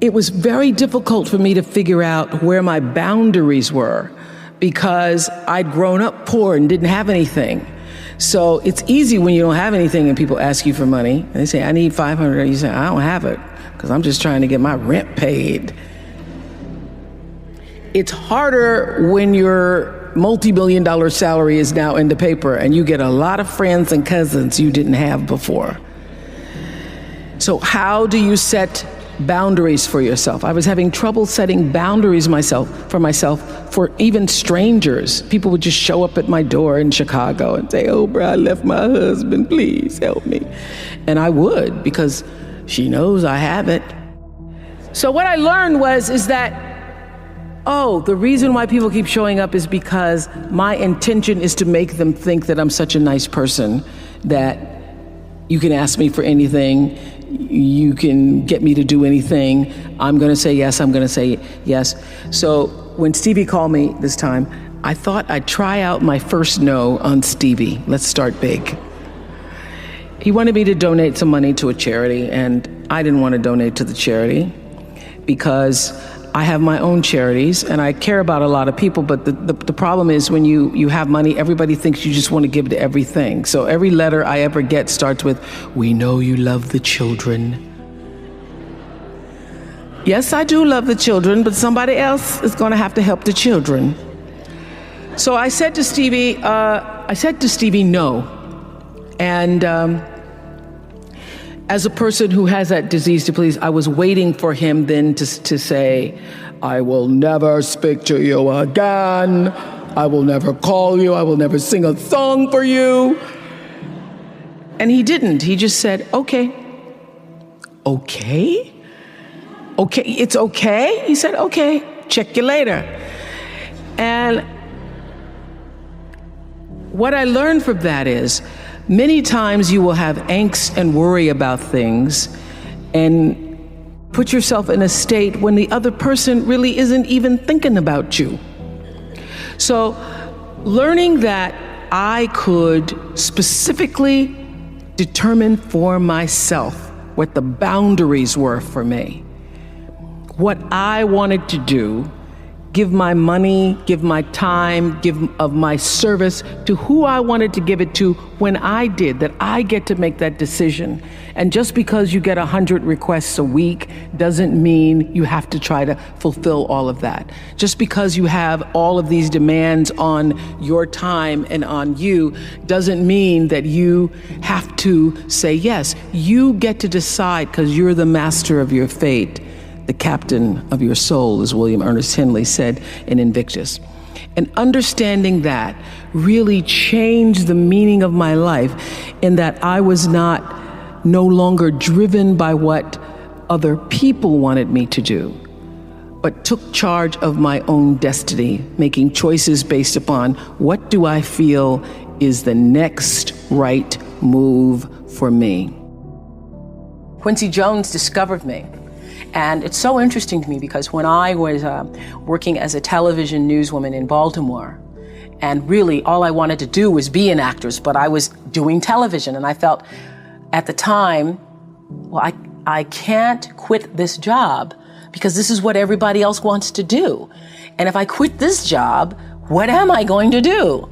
it was very difficult for me to figure out where my boundaries were because I'd grown up poor and didn't have anything. So it's easy when you don't have anything and people ask you for money. And they say, I need $500. You say, I don't have it because I'm just trying to get my rent paid. It's harder when your multi-million-dollar salary is now in the paper and you get a lot of friends and cousins you didn't have before. So how do you set boundaries for yourself? I was having trouble setting boundaries for myself for even strangers. People would just show up at my door in Chicago and say, Oprah, I left my husband, please help me. And I would, because she knows I have it. So what I learned is that, the reason why people keep showing up is because my intention is to make them think that I'm such a nice person that you can ask me for anything, you can get me to do anything. I'm going to say yes, I'm going to say yes. So when Stevie called me this time, I thought I'd try out my first no on Stevie. Let's start big. He wanted me to donate some money to a charity, and I didn't want to donate to the charity because I have my own charities and I care about a lot of people, but the problem is when you have money, everybody thinks you just want to give to everything. So every letter I ever get starts with, we know you love the children. Yes, I do love the children, but somebody else is going to have to help the children. So I said to Stevie, no. And as a person who has that disease to please, I was waiting for him then to say, I will never speak to you again. I will never call you. I will never sing a song for you. And he didn't. He just said, okay. Okay? Okay, it's okay? He said, okay, check you later. And what I learned from that is, many times you will have angst and worry about things and put yourself in a state when the other person really isn't even thinking about you. So learning that I could specifically determine for myself what the boundaries were for me, what I wanted to do, give my money, give my time, give of my service to who I wanted to give it to when I did, that I get to make that decision. And just because you get 100 requests a week doesn't mean you have to try to fulfill all of that. Just because you have all of these demands on your time and on you doesn't mean that you have to say yes. You get to decide because you're the master of your fate. The captain of your soul, as William Ernest Henley said in Invictus. And understanding that really changed the meaning of my life in that I was no longer driven by what other people wanted me to do, but took charge of my own destiny, making choices based upon what do I feel is the next right move for me. Quincy Jones discovered me. And it's so interesting to me because when I was working as a television newswoman in Baltimore, and really all I wanted to do was be an actress, but I was doing television, and I felt at the time, well, I can't quit this job because this is what everybody else wants to do. And if I quit this job, what am I going to do?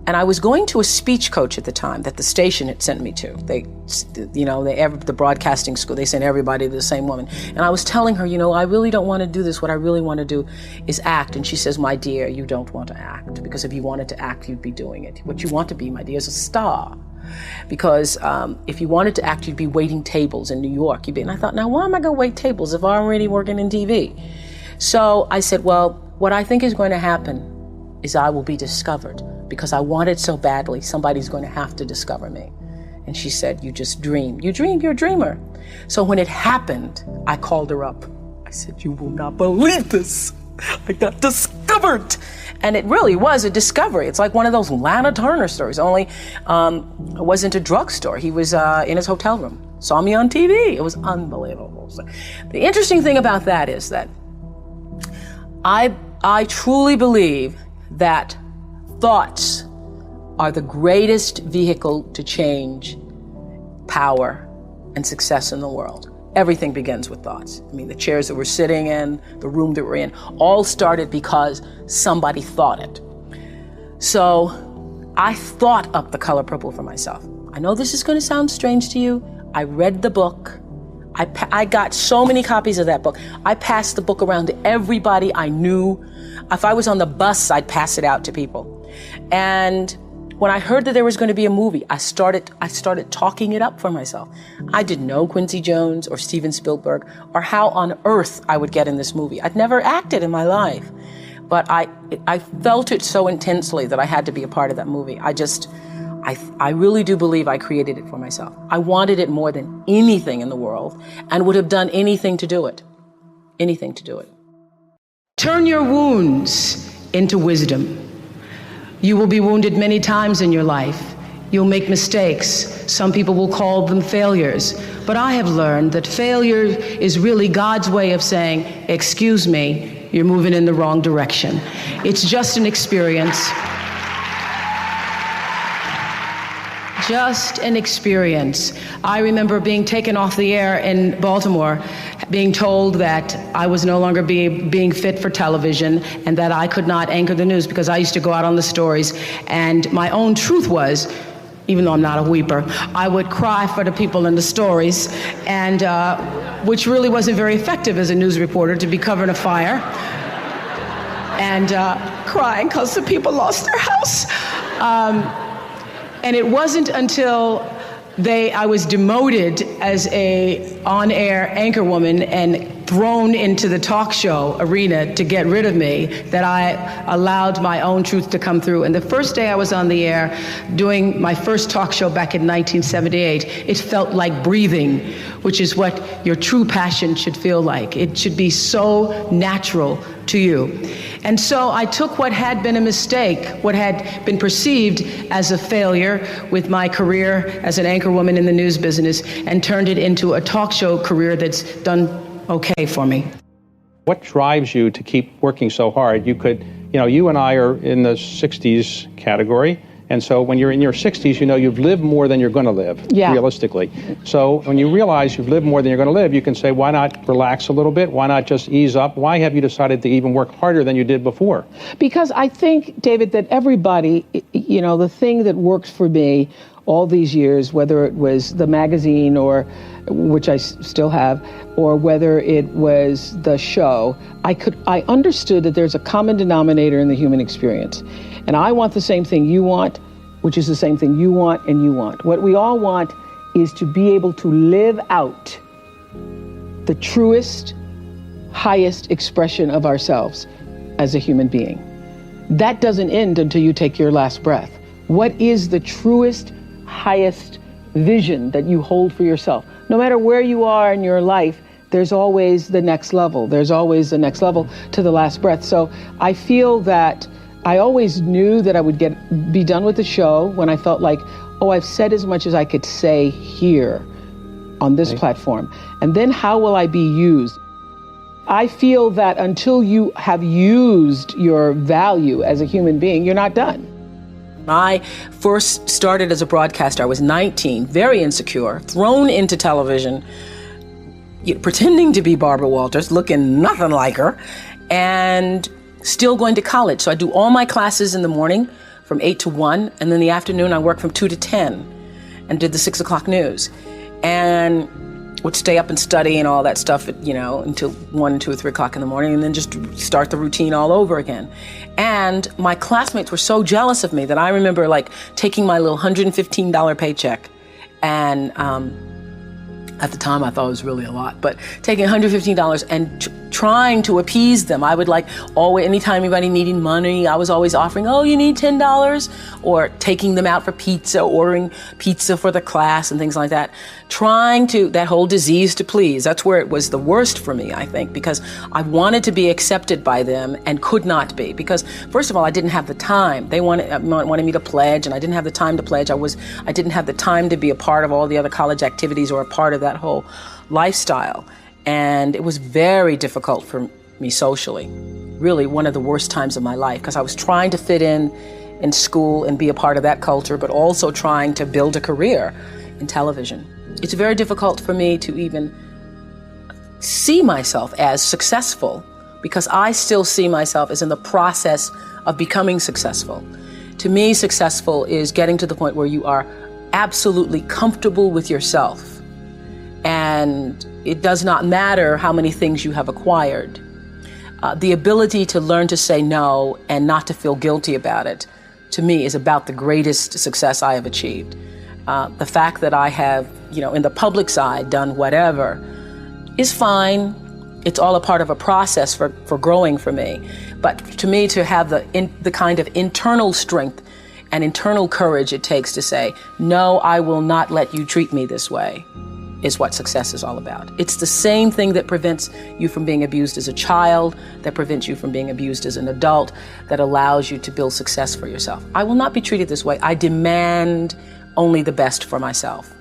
And I was going to a speech coach at the time that the station had sent me to. The broadcasting school, they sent everybody to the same woman. And I was telling her, I really don't want to do this. What I really want to do is act. And she says, my dear, you don't want to act. Because if you wanted to act, you'd be doing it. What you want to be, my dear, is a star. Because if you wanted to act, you'd be waiting tables in New York. And I thought, now why am I going to wait tables if I'm already working in TV? So I said, well, what I think is going to happen is I will be discovered. Because I want it so badly, somebody's going to have to discover me. And she said, you just dream. You dream, you're a dreamer. So when it happened, I called her up. I said, you will not believe this. I got discovered. And it really was a discovery. It's like one of those Lana Turner stories, only it wasn't a drugstore. He was in his hotel room, saw me on TV. It was unbelievable. So the interesting thing about that is that I truly believe that thoughts are the greatest vehicle to change power and success in the world. Everything begins with thoughts. I mean, the chairs that we're sitting in, the room that we're in, all started because somebody thought it. So I thought up The Color Purple for myself. I know this is going to sound strange to you. I read the book. I got so many copies of that book. I passed the book around to everybody I knew. If I was on the bus, I'd pass it out to people. And when I heard that there was going to be a movie, I started talking it up for myself. I didn't know Quincy Jones or Steven Spielberg or how on earth I would get in this movie. I'd never acted in my life, but I felt it so intensely that I had to be a part of that movie. I really do believe I created it for myself. I wanted it more than anything in the world and would have done anything to do it. Anything to do it. Turn your wounds into wisdom. You will be wounded many times in your life. You'll make mistakes. Some people will call them failures. But I have learned that failure is really God's way of saying, excuse me, you're moving in the wrong direction. It's just an experience. Just an experience. I remember being taken off the air in Baltimore, being told that I was no longer being fit for television and that I could not anchor the news because I used to go out on the stories. And my own truth was, even though I'm not a weeper, I would cry for the people in the stories, and which really wasn't very effective as a news reporter, to be covering a fire and crying because the people lost their house. And it wasn't until I was demoted as a on-air anchorwoman and thrown into the talk show arena to get rid of me that I allowed my own truth to come through. And the first day I was on the air doing my first talk show back in 1978, it felt like breathing, which is what your true passion should feel like. It should be so natural to you. And so I took what had been a mistake, what had been perceived as a failure with my career as an anchorwoman in the news business, and turned it into a talk show career that's done okay for me. What drives you to keep working so hard? You and I are in the 60s category. And so when you're in your 60s, you've lived more than you're going to live, realistically. So when you realize you've lived more than you're going to live, you can say, why not relax a little bit? Why not just ease up? Why have you decided to even work harder than you did before? Because I think, David, that everybody, the thing that worked for me all these years, whether it was the magazine, or which I still have, or whether it was the show, I understood that there's a common denominator in the human experience. And I want the same thing you want, which is the same thing you want and you want. What we all want is to be able to live out the truest, highest expression of ourselves as a human being. That doesn't end until you take your last breath. What is the truest, highest vision that you hold for yourself? No matter where you are in your life, there's always the next level. There's always the next level to the last breath. So I feel that I always knew that I would be done with the show when I felt like, I've said as much as I could say here on this platform. And then how will I be used? I feel that until you have used your value as a human being, you're not done. I first started as a broadcaster. I was 19, very insecure, thrown into television, pretending to be Barbara Walters, looking nothing like her, and still going to college. So I do all my classes in the morning from 8 to 1, and then in the afternoon I work from 2 to 10 and did the 6 o'clock news. And would stay up and study and all that stuff, until 1, 2, 3 o'clock in the morning, and then just start the routine all over again. And my classmates were so jealous of me that I remember taking my little $115 paycheck, and at the time I thought it was really a lot, but taking $115 and trying to appease them. I would always, anytime anybody needed money, I was always offering, you need $10, or taking them out for pizza, ordering pizza for the class and things like that. That whole disease to please, that's where it was the worst for me, I think, because I wanted to be accepted by them and could not be, because first of all, I didn't have the time. They wanted me to pledge, and I didn't have the time to pledge. I didn't have the time to be a part of all the other college activities or a part of that whole lifestyle. And it was very difficult for me socially, really one of the worst times of my life, because I was trying to fit in school and be a part of that culture, but also trying to build a career in television. It's very difficult for me to even see myself as successful because I still see myself as in the process of becoming successful. To me, successful is getting to the point where you are absolutely comfortable with yourself. And it does not matter how many things you have acquired. The ability to learn to say no and not to feel guilty about it, to me, is about the greatest success I have achieved. The fact that I have, in the public side, done whatever is fine. It's all a part of a process for growing for me. But to me, to have the kind of internal strength and internal courage it takes to say, no, I will not let you treat me this way, is what success is all about. It's the same thing that prevents you from being abused as a child, that prevents you from being abused as an adult, that allows you to build success for yourself. I will not be treated this way. I demand only the best for myself.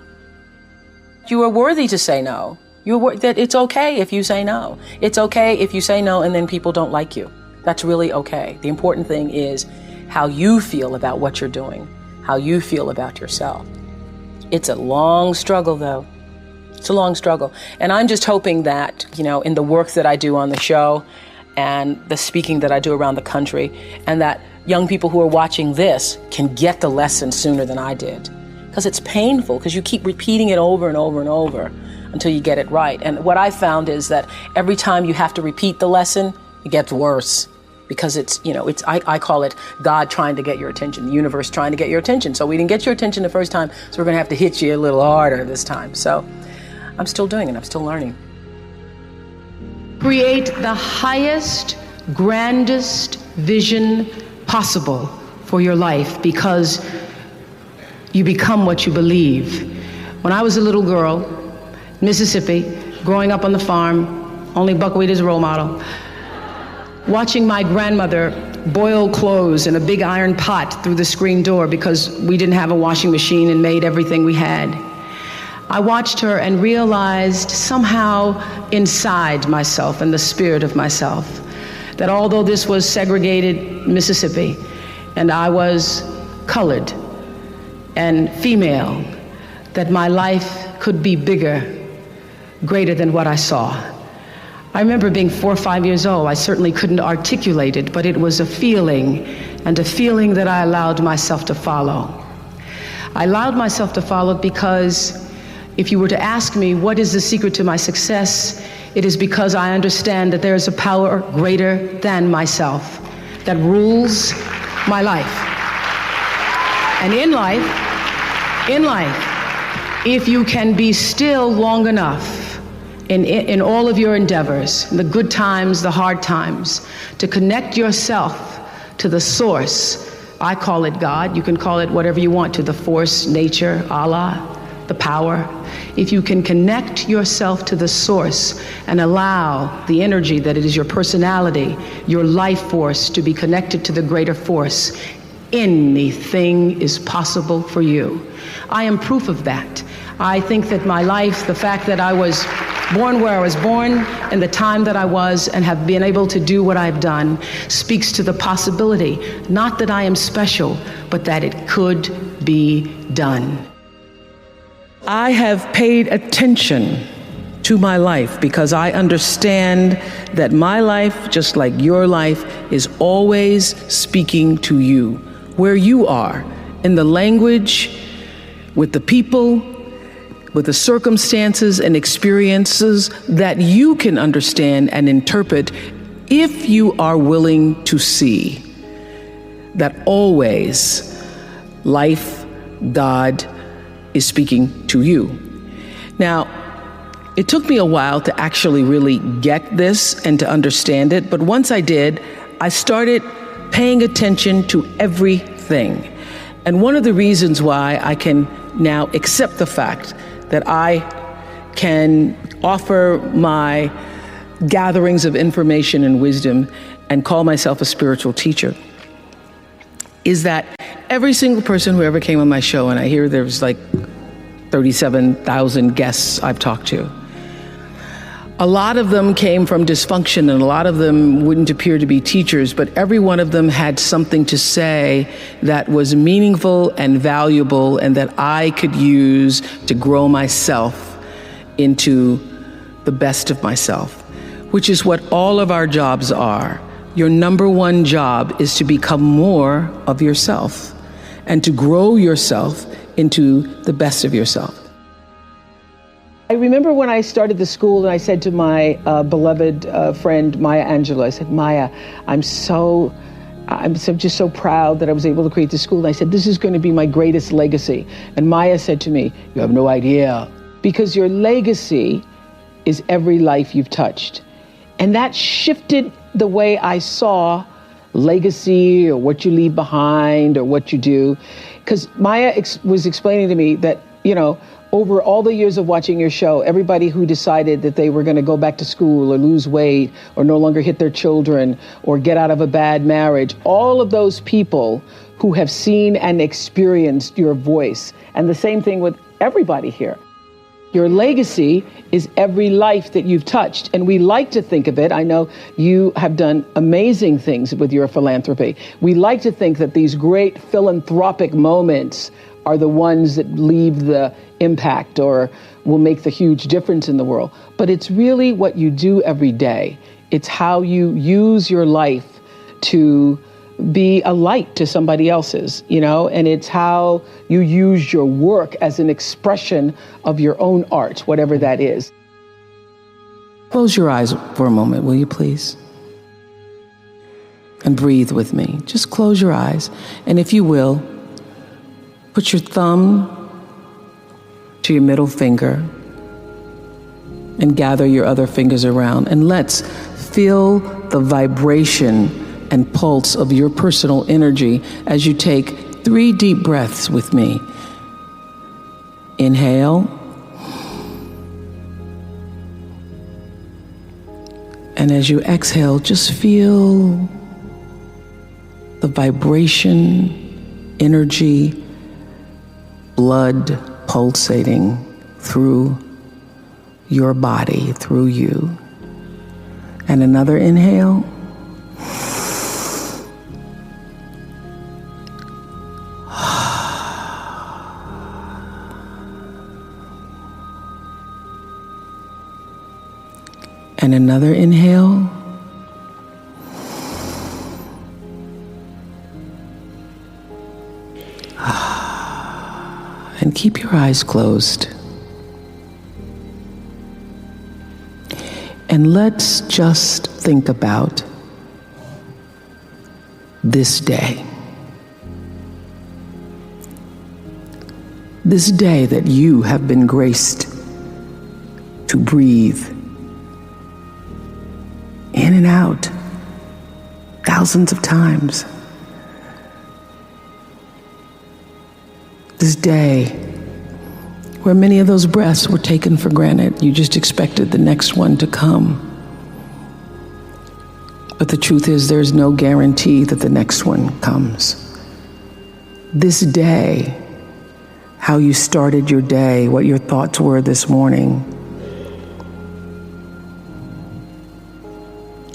You are worthy to say no. That it's okay if you say no. It's okay if you say no and then people don't like you. That's really okay. The important thing is how you feel about what you're doing, how you feel about yourself. It's a long struggle, though. It's a long struggle. And I'm just hoping that, in the work that I do on the show and the speaking that I do around the country, and that young people who are watching this can get the lesson sooner than I did. Because it's painful, because you keep repeating it over and over and over until you get it right. And what I found is that every time you have to repeat the lesson, it gets worse. Because I call it God trying to get your attention, the universe trying to get your attention. So we didn't get your attention the first time, so we're going to have to hit you a little harder this time. So I'm still doing it. I'm still learning. Create the highest, grandest vision possible for your life, because you become what you believe. When I was a little girl, Mississippi, growing up on the farm, only buckwheat is a role model, watching my grandmother boil clothes in a big iron pot through the screen door because we didn't have a washing machine and made everything we had. I watched her and realized somehow inside myself and the spirit of myself that although this was segregated Mississippi and I was colored and female, that my life could be bigger, greater than what I saw. I remember being 4 or 5 years old. I certainly couldn't articulate it, but it was a feeling, and a feeling that I allowed myself to follow. I allowed myself to follow because if you were to ask me what is the secret to my success, it is because I understand that there is a power greater than myself that rules my life. And in life, if you can be still long enough in all of your endeavors, the good times, the hard times, to connect yourself to the source. I call it God. You can call it whatever you want, to the force, nature, Allah, the power. If you can connect yourself to the source and allow the energy that it is your personality, your life force, to be connected to the greater force, anything is possible for you. I am proof of that. I think that my life, the fact that I was born where I was born and the time that I was and have been able to do what I've done, speaks to the possibility, not that I am special, but that it could be done. I have paid attention to my life because I understand that my life, just like your life, is always speaking to you, where you are, in the language, with the people, with the circumstances and experiences that you can understand and interpret if you are willing to see that always life, God, is speaking to you. Now, it took me a while to actually really get this and to understand it, but once I did, I started paying attention to everything. And one of the reasons why I can now accept the fact that I can offer my gatherings of information and wisdom and call myself a spiritual teacher is that every single person who ever came on my show, and I hear there's like 37,000 guests I've talked to, a lot of them came from dysfunction and a lot of them wouldn't appear to be teachers, but every one of them had something to say that was meaningful and valuable and that I could use to grow myself into the best of myself, which is what all of our jobs are. Your number one job is to become more of yourself and to grow yourself into the best of yourself. I remember when I started the school and I said to my beloved friend, Maya Angelou, I said, Maya, I'm just so proud that I was able to create this school. And I said, this is going to be my greatest legacy. And Maya said to me, you have no idea, because your legacy is every life you've touched. And that shifted the way I saw legacy or what you leave behind or what you do. Because Maya was explaining to me that, over all the years of watching your show, everybody who decided that they were going to go back to school or lose weight or no longer hit their children or get out of a bad marriage, all of those people who have seen and experienced your voice. And the same thing with everybody here. Your legacy is every life that you've touched. And we like to think of it, I know you have done amazing things with your philanthropy. We like to think that these great philanthropic moments are the ones that leave the impact or will make the huge difference in the world. But it's really what you do every day. It's how you use your life to be a light to somebody else's, and it's how you use your work as an expression of your own art, whatever that is. Close your eyes for a moment, will you please? And breathe with me. Just close your eyes. And if you will, put your thumb to your middle finger and gather your other fingers around. And let's feel the vibration and pulse of your personal energy as you take 3 deep breaths with me. Inhale. And as you exhale, just feel the vibration, energy, blood pulsating through your body, through you. And another inhale. And another inhale. And keep your eyes closed. And let's just think about this day. This day that you have been graced to breathe in and out thousands of times. This day where many of those breaths were taken for granted. You just expected the next one to come. But the truth is, there's no guarantee that the next one comes. This day, how you started your day, what your thoughts were this morning,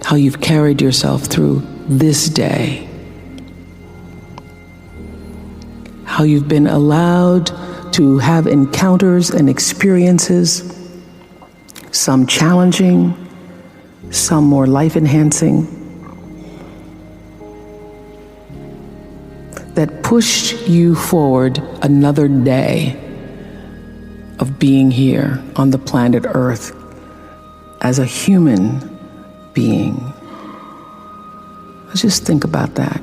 how you've carried yourself through this day, how you've been allowed to have encounters and experiences, some challenging, some more life-enhancing, that pushed you forward another day of being here on the planet Earth as a human being. Let's just think about that.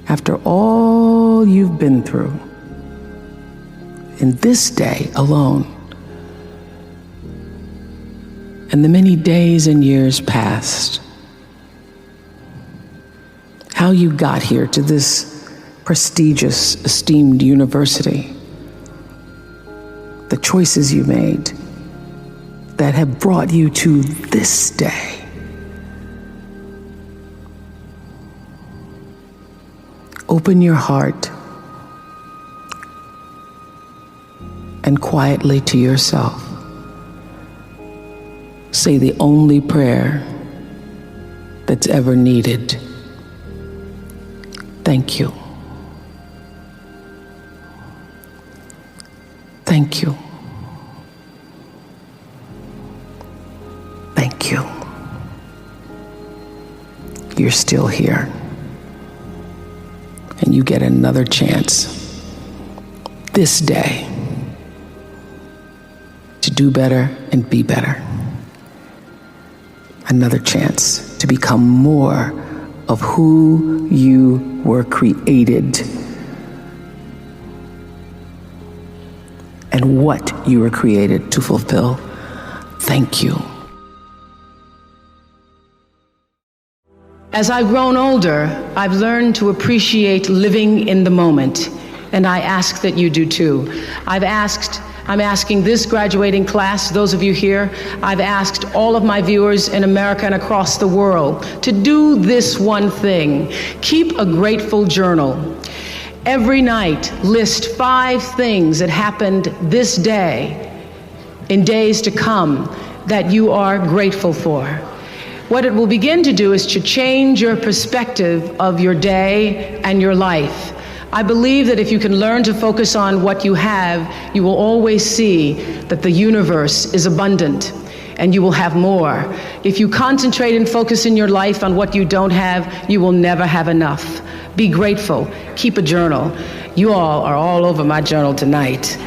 After all you've been through, in this day alone, and the many days and years past, how you got here to this prestigious, esteemed university, the choices you made that have brought you to this day. Open your heart and quietly to yourself say the only prayer that's ever needed. Thank you. Thank you. you're still here. And you get another chance this day to do better and be better. Another chance to become more of who you were created and what you were created to fulfill. Thank you. As I've grown older, I've learned to appreciate living in the moment, and I ask that you do too. I'm asking this graduating class, those of you here, I've asked all of my viewers in America and across the world to do this one thing. Keep a grateful journal. Every night, list 5 things that happened this day, in days to come, that you are grateful for. What it will begin to do is to change your perspective of your day and your life. I believe that if you can learn to focus on what you have, you will always see that the universe is abundant and you will have more. If you concentrate and focus in your life on what you don't have, you will never have enough. Be grateful. Keep a journal. You all are all over my journal tonight.